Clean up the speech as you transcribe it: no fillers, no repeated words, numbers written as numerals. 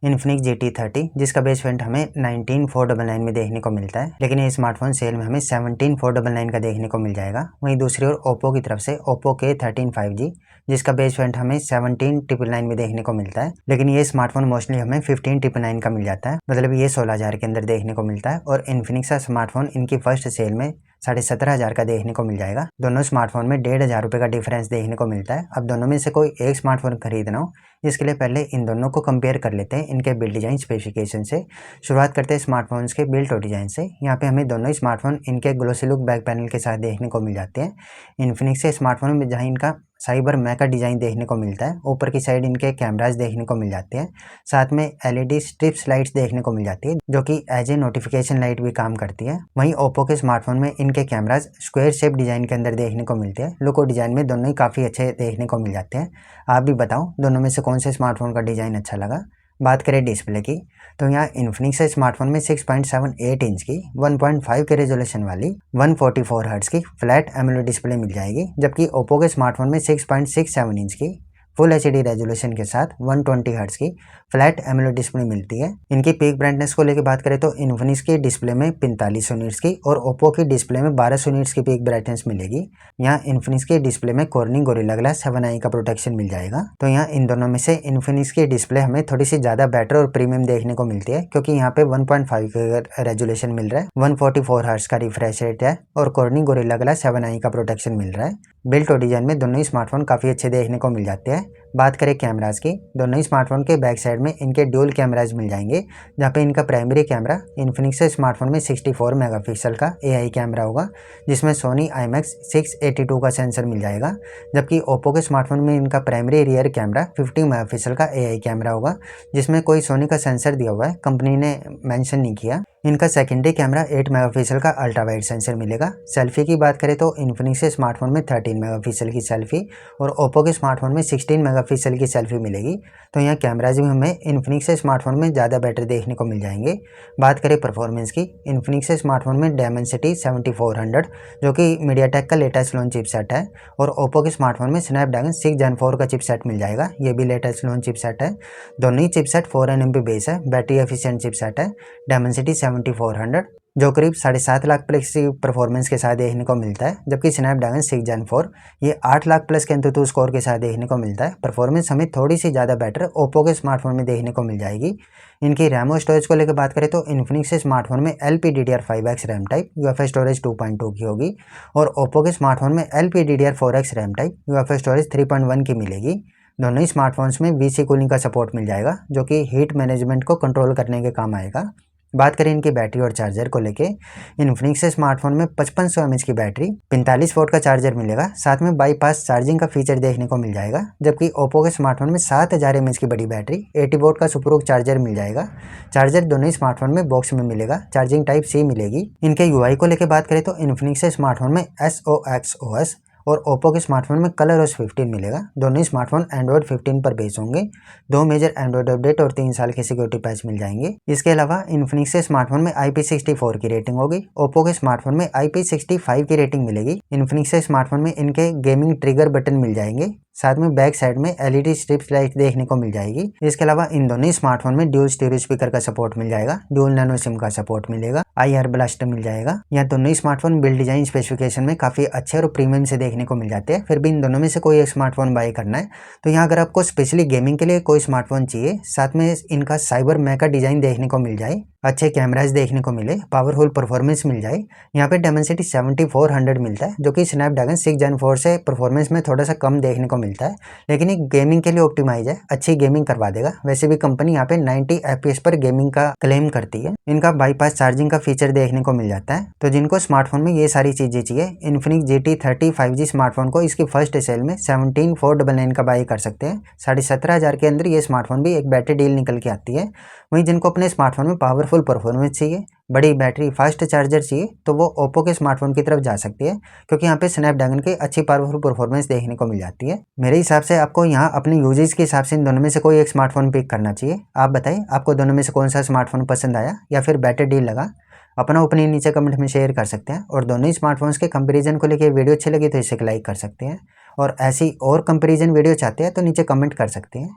Infinix GT30 जिसका base variant हमें 19499 में देखने को मिलता है, लेकिन ये स्मार्टफोन सेल में हमें 17499 का देखने को मिल जाएगा। वहीं दूसरी ओर ओप्पो की तरफ से ओप्पो K13 5G जिसका बेस वेरिएंट हमें 17999 में देखने को मिलता है, लेकिन ये स्मार्टफोन मोस्टली हमें 15999 का मिल जाता है, मतलब ये 16000 के अंदर देखने को मिलता है। और इन्फिनिक्स का स्मार्टफोन इनकी फर्स्ट सेल में 17500 का देखने को मिल जाएगा। दोनों स्मार्टफोन में 1500 रुपये का डिफरेंस देखने को मिलता है। अब दोनों में से कोई एक स्मार्टफोन खरीदना हो, इसके लिए पहले इन दोनों को कंपेयर कर लेते हैं इनके बिल्ड डिजाइन स्पेसिफिकेशन से। शुरुआत करते हैं स्मार्टफोन्स के बिल्ड और डिजाइन से। यहाँ पे हमें दोनों स्मार्टफोन इनके ग्लोसी लुक बैक पैनल के साथ देखने को मिल जाते हैं। इन्फिनिक्स के स्मार्टफोन में जहाँ इनका साइबर मैका डिजाइन देखने को मिलता है, ऊपर की साइड इनके कैमराज देखने को मिल जाते हैं, साथ में LED स्ट्रिप्स लाइट्स देखने को मिल जाती है जो कि एज ए नोटिफिकेशन लाइट भी काम करती है। वहीं ओप्पो के स्मार्टफोन में इनके कैमराज स्क्वायर शेप डिजाइन के अंदर देखने को मिलते हैं। लुक और डिजाइन में दोनों ही काफी अच्छे देखने को मिल जाते हैं। आप भी बताओ दोनों में से कौन से स्मार्टफोन का डिजाइन अच्छा लगा। बात करें डिस्प्ले की, तो यहाँ इन्फिनिक्स स्मार्टफोन में 6.78 इंच की 1.5 के रेजोल्यूशन वाली 144 हर्ट्ज की फ्लैट एमोलेड डिस्प्ले मिल जाएगी, जबकि ओप्पो के स्मार्टफोन में 6.67 इंच की फुल HD रेजोल्यूशन के साथ 120 हर्ट्ज की फ्लैट एमोलेड डिस्प्ले मिलती है। इनकी पीक ब्राइटनेस को लेकर बात करें तो इन्फिनिक्स की डिस्प्ले में 4500 निट्स की और ओप्पो की डिस्प्ले में 1200 निट्स की पीक ब्राइटनेस मिलेगी। यहाँ इन्फिनिक्स की डिस्प्ले में कॉर्निंग गोरिल्ला ग्लास 7i का प्रोटेक्शन मिल जाएगा। तो यहाँ इन दोनों में से इन्फिनिक्स की डिस्प्ले हमें थोड़ी सी ज्यादा बेटर और प्रीमियम देखने को मिलती है, क्योंकि यहाँ पे 1.5 का रेजोल्यूशन मिल रहा है, 144 हर्ट्ज का रिफ्रेश रेट है और कॉर्निंग गोरिल्ला ग्लास 7i का प्रोटेक्शन मिल रहा है। बिल्ट और डिजाइन में दोनों ही स्मार्टफोन काफी अच्छे देखने को मिल जाते हैं। बात करें कैमराज की, दोनों ही स्मार्टफोन के बैक साइड में इनके ड्यूल कैमराज मिल जाएंगे, जहाँ पे इनका प्राइमरी कैमरा इन्फिनिक्स स्मार्टफोन में 64 मेगापिक्सल का AI कैमरा होगा, जिसमें सोनी IMX 682 का सेंसर मिल जाएगा, जबकि ओप्पो के स्मार्टफोन में इनका प्राइमरी रियर कैमरा 50 मेगापिक्सल का AI कैमरा होगा, जिसमें कोई सोनी का सेंसर दिया हुआ है, कंपनी ने मेंशन नहीं किया। इनका सेकेंडरी कैमरा 8 मेगापिक्सल का अल्ट्रा वाइड सेंसर मिलेगा। सेल्फी की बात करें तो इन्फिनिक्स के स्मार्टफोन में 13 मेगापिक्सल की सेल्फी और ओप्पो के स्मार्टफोन में 16 मेगापिक्सल की सेल्फी मिलेगी। तो यहाँ कैमराज भी हमें इन्फिनिक्स के स्मार्टफोन में ज़्यादा बेटर देखने को मिल जाएंगे। बात करें परफॉर्मेंस की, इन्फिनिक्स के स्मार्टफोन में Dimensity 7400 जो कि मीडियाटेक का लेटेस्ट लॉन्च चिपसेट है, और ओप्पो के स्मार्टफोन में स्नैपड्रैगन 6 Gen 4 का चिपसेट मिल जाएगा, ये भी लेटेस्ट लॉन्च चिपसेट है। दोनों ही चिपसेट 4nm बेस है, बैटरी एफिशिएंट चिपसेट है। Dimensity 7400 जो करीब 7.5 लाख प्लस की परफॉर्मेंस के साथ देखने को मिलता है, जबकि स्नैपड्रैगन 6 Gen 4 ये 8 लाख प्लस के एंतुतु स्कोर के साथ देखने को मिलता है। परफॉर्मेंस हमें थोड़ी सी ज़्यादा बेटर ओप्पो के स्मार्टफोन में देखने को मिल जाएगी। इनकी रैम और स्टोरेज को लेकर बात करें तो इन्फिनिक्स के स्मार्टफोन में LPDDR5X RAM type UFS storage 2.2 की होगी, और ओप्पो के स्मार्टफोन में LPDDR4X RAM type UFS storage 3.1 की मिलेगी। दोनों ही स्मार्टफोन्स में VC कूलिंग का सपोर्ट मिल जाएगा, जो कि हीट मैनेजमेंट को कंट्रोल करने के काम आएगा। बात करें इनकी बैटरी और चार्जर को लेके, इन्फिनिक्स के स्मार्टफोन में 5500 mAh की बैटरी 45 वोल्ट का चार्जर मिलेगा, साथ में बाईपास चार्जिंग का फीचर देखने को मिल जाएगा, जबकि ओप्पो के स्मार्टफोन में 7000 mAh की बड़ी बैटरी 80 वोल्ट का सुपर चार्जर मिल जाएगा। चार्जर दोनों ही स्मार्टफोन में बॉक्स में मिलेगा, चार्जिंग टाइप C मिलेगी। इनके UI को लेकर बात करें तो इन्फिनिक्स के स्मार्टफोन में SOX OS और ओप्पो के स्मार्टफोन में ColorOS 15 मिलेगा। दोनों ही स्मार्टफोन एंड्रॉइड 15 पर बेस होंगे। 2 मेजर एंड्रॉइड अपडेट और 3 साल के सिक्योरिटी पैच मिल जाएंगे। इसके अलावा इन्फिनिक्स के स्मार्टफोन में IP64 की रेटिंग होगी, ओप्पो के स्मार्टफोन में IP65 की रेटिंग मिलेगी। इन्फिनिक्स के स्मार्टफोन में इनके गेमिंग ट्रिगर बटन मिल जाएंगे, साथ में बैक साइड में LED स्ट्रिप्स लाइट देखने को मिल जाएगी। इसके अलावा इन दोनों ही स्मार्टफोन में ड्यूल स्टीरियो स्पीकर का सपोर्ट मिल जाएगा, ड्यूल नैनो सिम का सपोर्ट मिलेगा, IR ब्लास्टर मिल जाएगा। यहाँ दोनों ही स्मार्टफोन बिल्ड डिजाइन स्पेसिफिकेशन में काफी अच्छे और प्रीमियम से देखने को मिल जाते हैं। फिर भी इन दोनों में से कोई एक स्मार्टफोन बाय करना है तो यहाँ अगर आपको स्पेशली गेमिंग के लिए कोई स्मार्टफोन चाहिए, साथ में इनका साइबर मैका डिजाइन देखने को मिल जाए, अच्छे कैमराज देखने को मिले, पावरफुल परफॉर्मेंस मिल जाए, यहाँ पे Dimensity 7400 मिलता है, जो कि स्नैपड्रैगन 6 Gen 4 से परफॉर्मेंस में थोड़ा सा कम देखने को मिलता है, लेकिन एक गेमिंग के लिए ऑप्टिमाइज है, अच्छी गेमिंग करवा देगा। वैसे भी कंपनी यहाँ पे 90 FPS पर गेमिंग का क्लेम करती है। इनका बाईपास चार्जिंग का फीचर देखने को मिल जाता है। तो जिनको स्मार्टफोन में ये सारी चीजें चाहिए, इन्फिनिक्स GT30 5G स्मार्टफोन को इसकी फर्स्ट सेल में 17,499 का बाई कर सकते हैं। 17,500 के अंदर ये स्मार्टफोन भी एक बेटर डील निकल के आती है। वहीं जिनको अपने स्मार्टफोन में पावरफुल परफॉर्मेंस चाहिए, बड़ी बैटरी, फास्ट चार्जर चाहिए, तो वो ओप्पो के स्मार्टफोन की तरफ जा सकती है, क्योंकि यहाँ पे स्नैपड्रैगन की अच्छी पावरफुल परफॉर्मेंस देखने को मिल जाती है। मेरे हिसाब से आपको यहाँ अपने यूजेज के हिसाब से इन दोनों में से कोई एक स्मार्टफोन पिक करना चाहिए। आप बताइए आपको दोनों में से कौन सा स्मार्टफोन पसंद आया या फिर बेटर डील लगा। अपना ओपिनियन नीचे कमेंट में शेयर कर सकते हैं, और दोनों ही स्मार्टफोन्स के कंपैरिजन को लेकर वीडियो अच्छी लगी तो इसे लाइक कर सकते हैं, और ऐसी और कंपैरिजन वीडियो चाहते हैं तो नीचे कमेंट कर सकते हैं।